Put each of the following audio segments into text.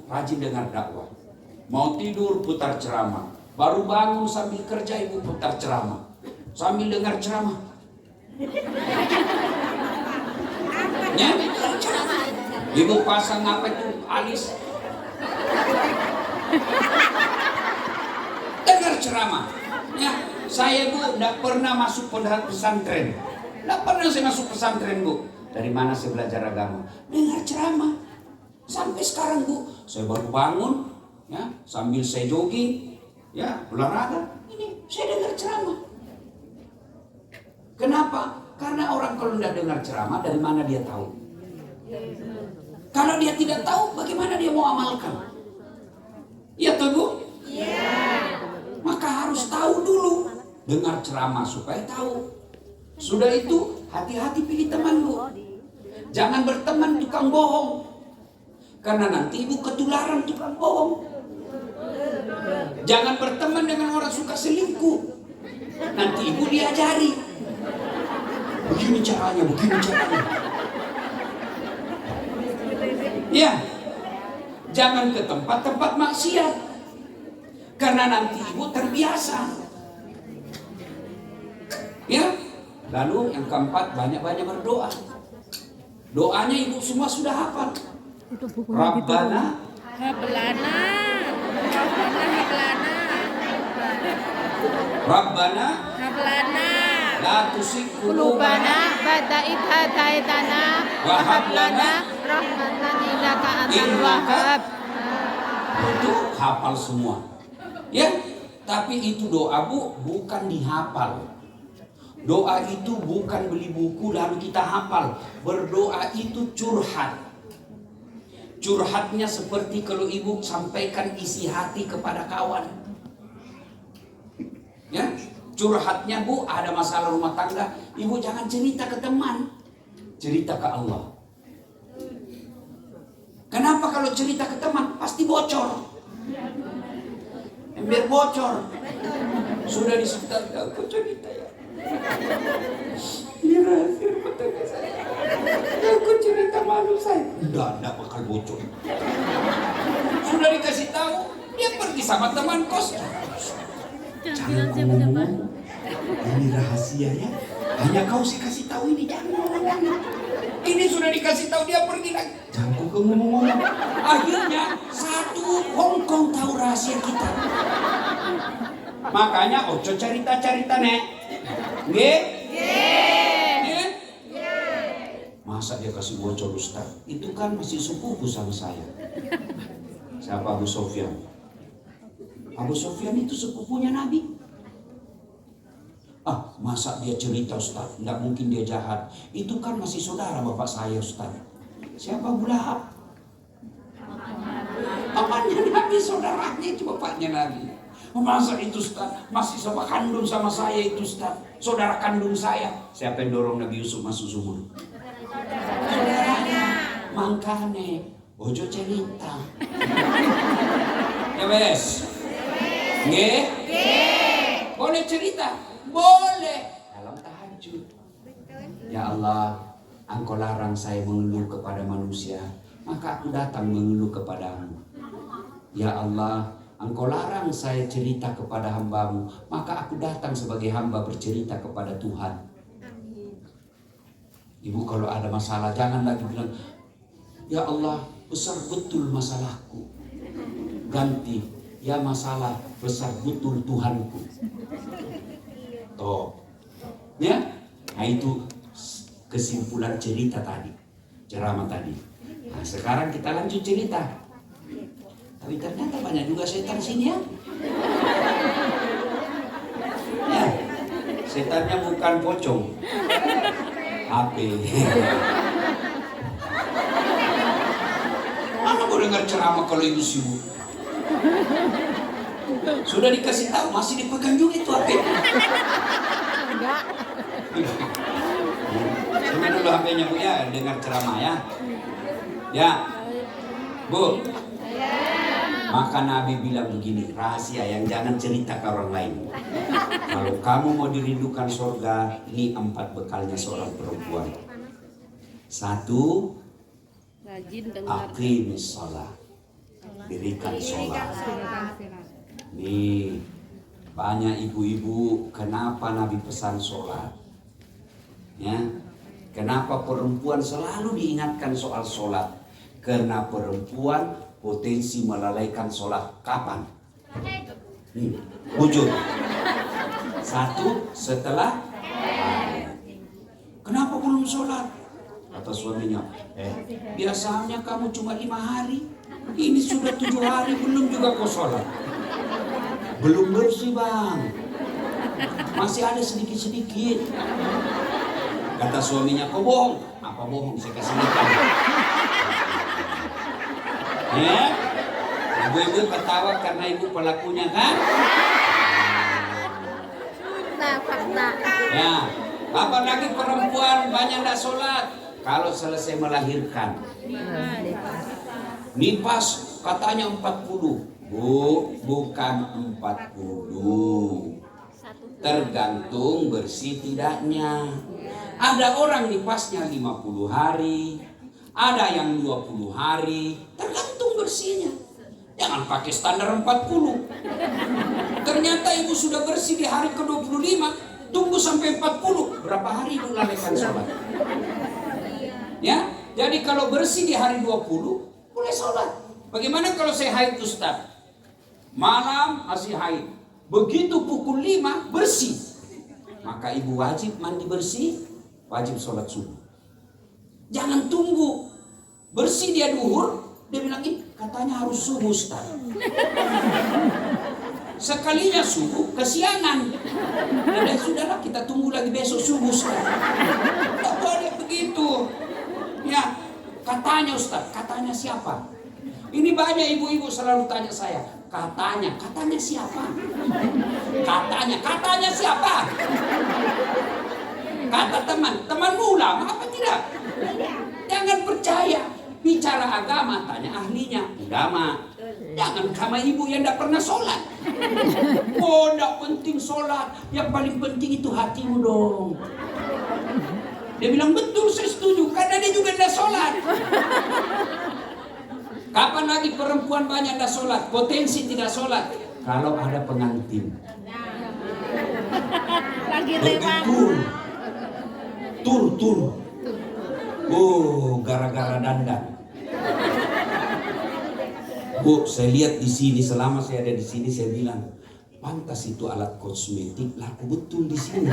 rajin dengar dakwah. Mau tidur putar ceramah, baru bangun sambil kerja ibu putar ceramah, sambil dengar ceramah. Ya, ibu pasang apa itu alis, dengar ceramah. Ya, saya bu tidak pernah masuk pondok pesantren, tidak pernah saya masuk pesantren bu. Dari mana saya belajar agama? Dengar ceramah. Sampai sekarang bu, saya baru bangun, ya sambil saya jogging, ya olahraga, ini saya dengar ceramah. Kenapa? Karena orang kalau tidak dengar ceramah, dari mana dia tahu? Kalau dia tidak tahu, bagaimana dia mau amalkan? Iya tuh bu? Iya. Maka harus tahu dulu, dengar ceramah supaya tahu. Sudah itu, hati-hati pilih teman bu. Jangan berteman tukang bohong. Karena nanti ibu ketularan tukang bohong. Jangan berteman dengan orang suka selingkuh. Nanti ibu diajari. Begini caranya, begini caranya. Ya, jangan ke tempat-tempat maksiat. Karena nanti ibu terbiasa. Ya, lalu yang keempat, banyak-banyak berdoa. Doanya ibu semua sudah hafal. Rabbana Hablana Rabbana Hablana la tuzigh Qulubana qulubana ba'da idh hadaitana wa hab lana rahmatan innaka antal innaka. wahhab. Itu hafal semua. Ya, tapi itu doa bu bukan dihafal. Doa itu bukan beli buku lalu kita hafal. Berdoa itu curhat. Curhatnya seperti kalau ibu sampaikan isi hati kepada kawan. Ya, curhatnya bu ada masalah rumah tangga, ibu jangan cerita ke teman, cerita ke Allah. Kenapa kalau cerita ke teman pasti bocor? Ember bocor. Sudah disebut aku cerita ya. Ini rahasia rumah tangga saya. Aku cerita malu saya. Enggak bakal bocor. Sudah dikasih tahu, dia pergi sama teman kos. Jangan kau ngomong. Ini rahasia ya. Hanya kau sih kasih tahu ini, jangan ngomong. Ini sudah dikasih tahu, dia pergi lagi. Jangan kau ngomong-ngomong. Akhirnya satu Hongkong tahu rahasia kita. Makanya ojo cerita-cerita nek. Nggih? Nggih. Masa dia kasih bocor Ustaz? Itu kan masih sepupu sama saya. Siapa Abu Sofyan? Abu Sofyan itu sepupunya Nabi. Ah, masa dia cerita Ustaz? Nggak mungkin dia jahat. Itu kan masih saudara bapak saya Ustaz. Siapa Abu Lahab? Pamannya Nabi, saudaranya itu bapaknya Nabi. Masa itu Ustaz? Masih sama kandung sama saya itu Ustaz. Saudara kandung saya. Siapa yang dorong Nabi Yusuf masuk sumur? Saudaranya. Makanya ojo cerita. Ya wes. Nggih? Boleh cerita? Boleh. Dalam tahajud. Ya Allah, Engkau larang saya mengeluh kepada manusia, maka aku datang mengeluh kepadamu. Ya Allah, Engkau larang saya cerita kepada hambamu, maka aku datang sebagai hamba bercerita kepada Tuhan. Ibu kalau ada masalah jangan lagi bilang, ya Allah besar betul masalahku. Ganti, ya masalah besar betul Tuhanku. Toh, ya, nah itu kesimpulan cerita tadi, ceramah tadi. Nah sekarang kita lanjut cerita. Tapi ternyata banyak juga setan sini ya. Ya, setannya bukan pocong, HP. Mana mau dengar ceramah kalau ibu sibuk? Sudah dikasih tahu masih dipegang juga itu HP. Enggak. Cuma dulu HP-nya Bu ya, dengar ceramah ya. Ya, Bu. Maka Nabi bilang begini, rahasia yang jangan cerita ke orang lain. Kalau kamu mau dirindukan surga, ini 4 bekalnya seorang perempuan. 1, Rajin dengar. aqimis shalah. dirikan sholat. Nih, banyak ibu-ibu, kenapa Nabi pesan sholat? Ya, kenapa perempuan selalu diingatkan soal sholat? Karena perempuan potensi melalaikan sholat kapan? Nih, wujud. Satu, setelah kenapa belum sholat? Kata suaminya, biasanya kamu cuma 5 hari. Ini sudah 7 hari belum juga kau sholat. Belum bersih bang. Masih ada sedikit-sedikit. Kata suaminya, kau bohong. Apa bohong? Saya kasih lihat. Ya, ibu-ibu ketawa karena ibu pelakunya kan? Fakta. Ya, apalagi perempuan banyak tidak sholat. Kalau selesai melahirkan, nipas katanya 40. Bu, bukan 40. Tergantung bersih tidaknya. Ada orang nipasnya 50 hari, ada yang 20 hari, tergantung bersihnya. Jangan pakai standar 40. Ternyata ibu sudah bersih di hari ke-25, tunggu sampai 40. Berapa hari ibu lalaikan sholat? Ya, jadi kalau bersih di hari 20, boleh sholat. Bagaimana kalau saya haid Ustaz? Malam masih haid. Begitu pukul 5 bersih. Maka ibu wajib mandi bersih, wajib sholat subuh. Jangan tunggu bersih dia duhur, dia bilang katanya harus subuh Ustaz. Sekalinya subuh kesiangan. Dan sudahlah kita tunggu lagi besok subuh Ustaz. Tak boleh begitu. Ya, katanya Ustaz, katanya siapa? Ini banyak ibu-ibu selalu tanya saya, katanya siapa? Katanya siapa? Kata temanmu ulama apa tidak? Jangan percaya. Bicara agama, tanya ahlinya, ulama. Jangan sama ibu yang tidak pernah sholat. Oh, tidak penting sholat. Yang paling penting itu hatimu dong. Dia bilang betul, saya setuju, karena dia juga tidak sholat. Kapan lagi perempuan banyak tidak sholat? Potensi tidak sholat. Kalau ada pengantin. Lagi lewat. Tur. Oh, gara-gara dandan. Bu, saya lihat di sini, selama saya ada di sini, saya bilang, pantas itu alat kosmetik laku betul di sini.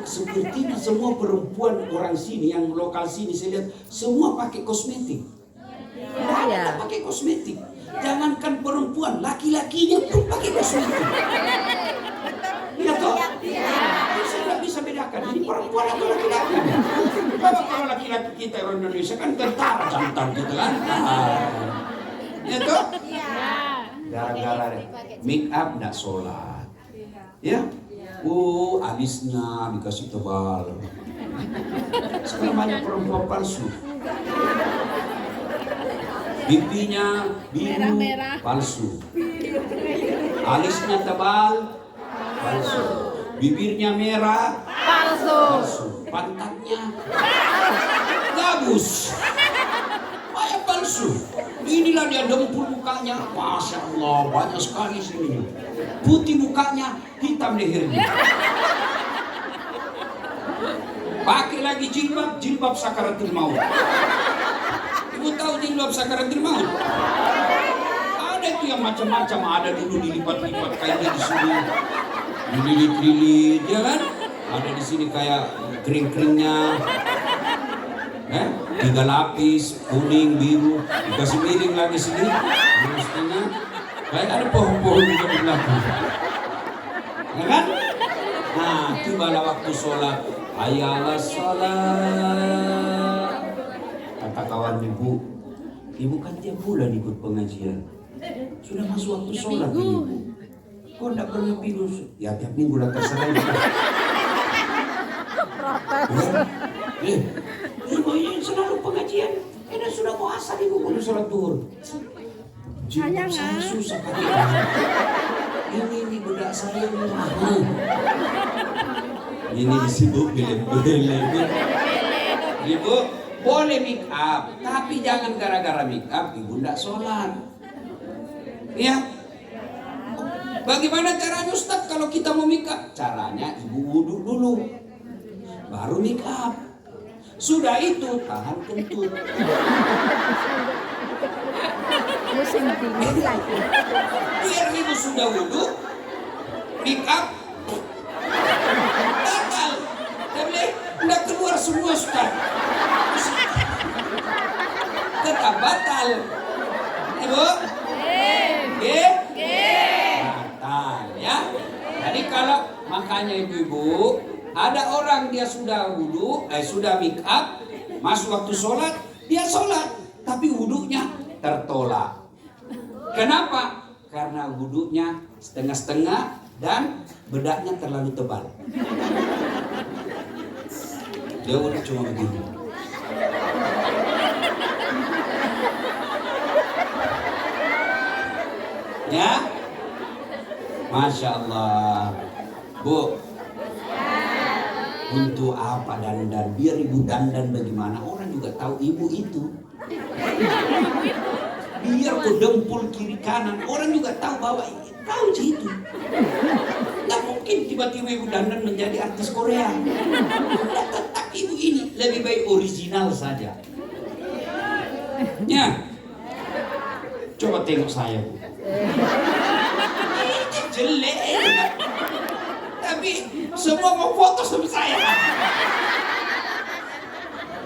Sepertinya semua perempuan orang sini, yang lokal sini, saya lihat semua pakai kosmetik. Tidak pakai kosmetik. Jangankan perempuan, laki-lakinya pun pakai kosmetik. Iya toh? Saya tidak bisa bedakan ini perempuan atau laki-laki. Kalau laki-laki kita orang Indonesia kan tentara jantan gitu kan. Iya toh? Gara-gara make up tidak sholat. Ya? Alisnya dikasih tebal. Sekarang banyak perempuan palsu. Pipinya biru, palsu. Alisnya tebal, palsu. Bibirnya merah, palsu. Pantatnya gabus, banyak palsu. Inilah dia dempul mukanya, masya Allah, banyak sekali sini. Putih mukanya, hitam lehernya. Pakai lagi jilbab sakaratul maut. Ibu tahu jilbab sakaratul maut? Ada itu yang macam-macam, ada dulu dilipat-lipat kainnya di sini, dililit-lilit, ya kan? Ada di sini kayak kering-keringnya, 3 lapis, kuning, biru, dikasih miring lagi sini, setengah, kayak ada pohon-pohon juga di belakang, ya kan? Nah, tibalah waktu sholat, ayalah sholat. Kata kawan ibu kan tiap bulan ikut pengajian. Sudah masuk waktu sholat ibu. Kok tidak pernah tidur? Ya tiap minggu lah terserah. Ibu ini selalu pengajian. Ini sudah mau asar ibu belum sholat duhur. Jilbab saya susah pakai. Ini budak saya ini disibuk bele-bele. Ibu, Boleh make up, tapi jangan gara-gara make up ibu ndak sholat. Ya. Bagaimana caranya Ustaz kalau kita mau make up? Caranya ibu wudhu dulu, baru make up. Sudah itu tahan kentut. Musim dingin lagi. Biar ibu sudah wudhu, make up, batal. Tapi nggak keluar semua Ustaz. Tetap batal. Ibu? Batal ya. Jadi kalau makanya ibu-ibu, ada orang dia sudah wudhu, sudah make up, masuk waktu sholat, dia sholat, tapi wudhunya tertolak. Kenapa? Karena wudhunya setengah-setengah dan bedaknya terlalu tebal. Dia wudhu cuma begini. Ya, Masya Allah. Bu, untuk apa dandan? Biar ibu dandan bagaimana, orang juga tahu ibu itu. Biar ke dempul kiri kanan, orang juga tahu bahwa tahu itu. Nggak mungkin tiba-tiba ibu dandan menjadi artis Korea. Nggak, tetap ibu ini lebih baik original saja. Ya, coba tengok saya bu. Ini jelek, tapi semua mau foto sama saya.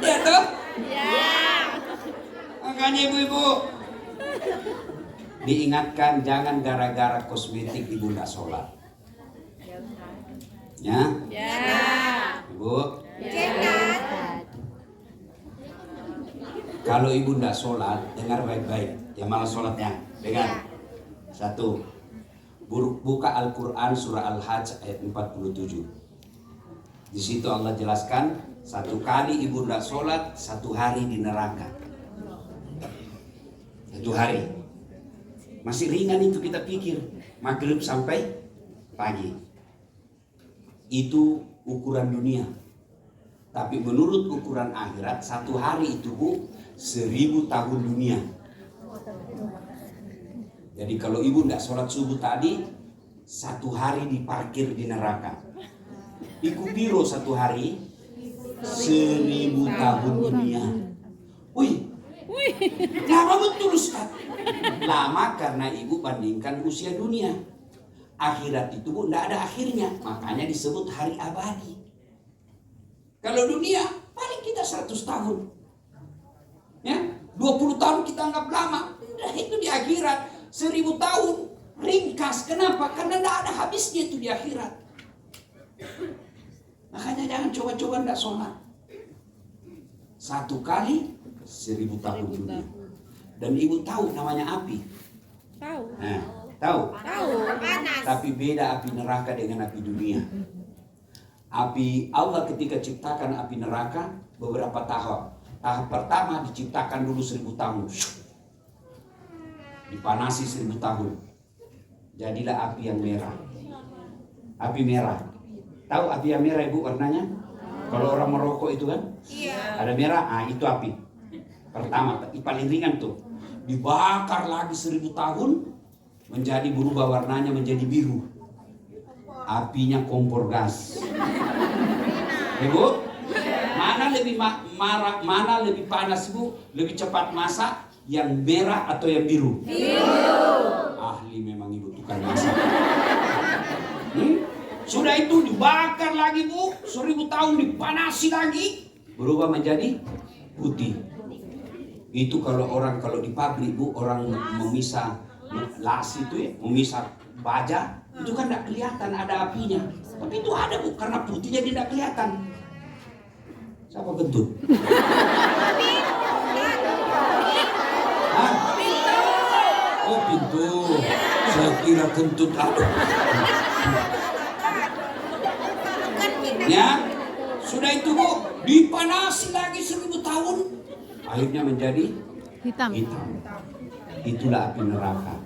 Ya toh? Ya. Makanya ibu-ibu diingatkan jangan gara-gara kosmetik ibu nggak sholat. Ya? Ya. Ibu? Ya. Kalau ibu nggak sholat, dengar baik-baik. Yang malah sholatnya, dengar. 1. Buka Al-Quran surah Al-Hajj ayat 47. Di situ Allah jelaskan, 1 kali ibu nggak sholat, 1 hari di neraka. 1 hari. Masih ringan itu kita pikir, maghrib sampai pagi. Itu ukuran dunia. Tapi menurut ukuran akhirat, 1 hari itu bu, 1000 tahun dunia. Jadi kalau ibu tidak sholat subuh tadi, 1 hari diparkir di neraka. Iku piro 1 hari? 1000 tahun dunia. Wih, lama betul Ustaz. Lama karena ibu bandingkan usia dunia. Akhirat itu bu tidak ada akhirnya, makanya disebut hari abadi. Kalau dunia paling kita 100 tahun, ya 20 tahun kita anggap lama. Nah, itu di akhirat 1000 tahun ringkas. Kenapa? Karena tidak ada habisnya itu di akhirat. Makanya jangan coba-coba tidak sholat. 1 kali 1000 tahun dunia. Dan ibu tahu namanya api. Tahu. Nah, tahu. Tahu. Tapi beda api neraka dengan api dunia. Api Allah ketika ciptakan api neraka beberapa tahap. Tahap pertama diciptakan dulu 1000 tahun. Dipanasi 1000 tahun. Jadilah api yang merah. Api merah. Tahu api yang merah ibu warnanya? Kalau orang merokok itu kan? Iya. Ada merah, itu api. Pertama, paling ringan tuh. Dibakar lagi 1000 tahun, menjadi berubah warnanya menjadi biru. Apinya kompor gas. Ibu, mana lebih marah, mana lebih panas ibu? Lebih cepat masak? Yang merah atau yang biru? Biru. Ahli memang ibu tukang masak. Sudah itu dibakar lagi bu, 1000 tahun dipanasi lagi, berubah menjadi putih. Itu kalau di pabrik bu, orang memisah las itu ya, memisah baja, itu kan tidak kelihatan ada apinya. Tapi itu ada bu, karena putih jadi tidak kelihatan. Siapa kentut? Oh pintu, saya kira kentut apa? Ya, sudah itu bu, dipanasi lagi 1000 tahun, akhirnya menjadi hitam. Itulah api neraka.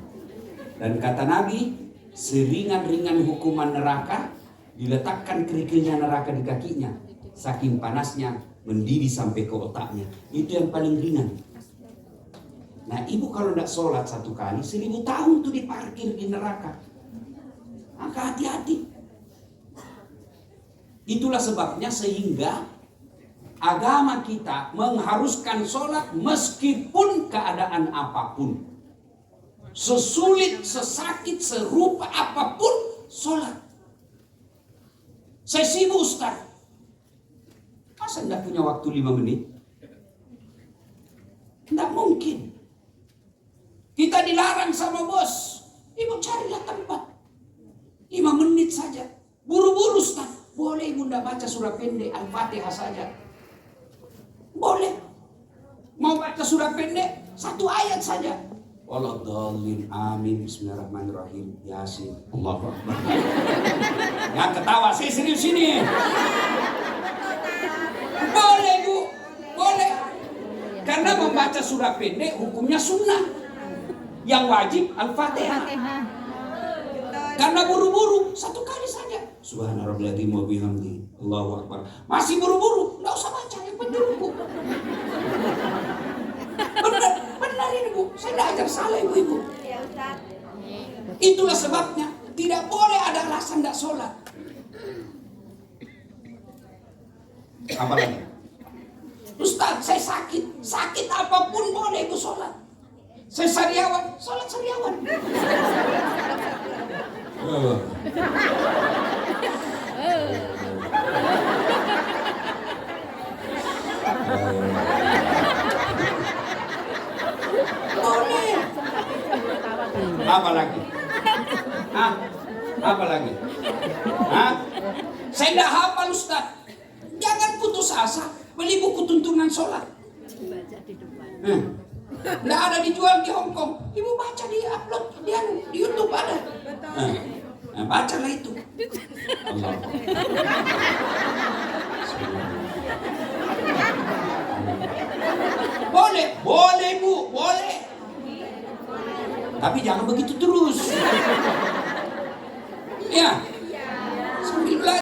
Dan kata Nabi, seringan-ringan hukuman neraka Diletakkan kerikilnya neraka di kakinya. Saking panasnya mendidih sampai ke otaknya. Itu yang paling ringan. Nah, ibu kalau tidak sholat 1 kali, 1000 tahun tuh diparkir di neraka. Maka hati-hati. Itulah sebabnya sehingga agama kita mengharuskan sholat meskipun keadaan apapun. Sesulit, sesakit, serupa apapun, sholat. Saya sibuk Ustaz. Masa tidak punya waktu 5 menit? Tidak mungkin. Kita dilarang sama bos. Ibu carilah tempat. 5 menit saja. Buru-buru Ustaz. Boleh ibu tidak baca surah pendek Al-Fatihah saja. Boleh. Mau baca surah pendek 1 ayat saja. Waladhdallin, amin, bismillahirrahmanirrahim, Yasin, Allahu Akbar. Jangan ketawa, saya serius ini. Boleh bu, boleh. Karena membaca surah pendek hukumnya sunnah. Yang wajib Al-Fatihah. Karena buru-buru 1 kali saja. Subhanallah wa bihamdi, Allahu Akbar. Masih buru-buru, enggak usah baca, yang penting ruku. Benar ini bu, saya tidak ajar salah ibu-ibu. Itulah sebabnya tidak boleh ada alasan tidak sholat. Apalagi? Ustaz, saya sakit apapun boleh ibu sholat. Saya sariawan, sholat sariawan. Boleh. Apa lagi? Apa lagi? Saya tidak hafal Ustaz. Jangan putus asa. Beli buku tuntunan sholat. Nggak ada dijual di Hongkong. Ibu baca di upload di YouTube ada. Bacalah itu. Allah. Boleh bu, boleh. Tapi jangan begitu terus. Ya. Sambil belajar.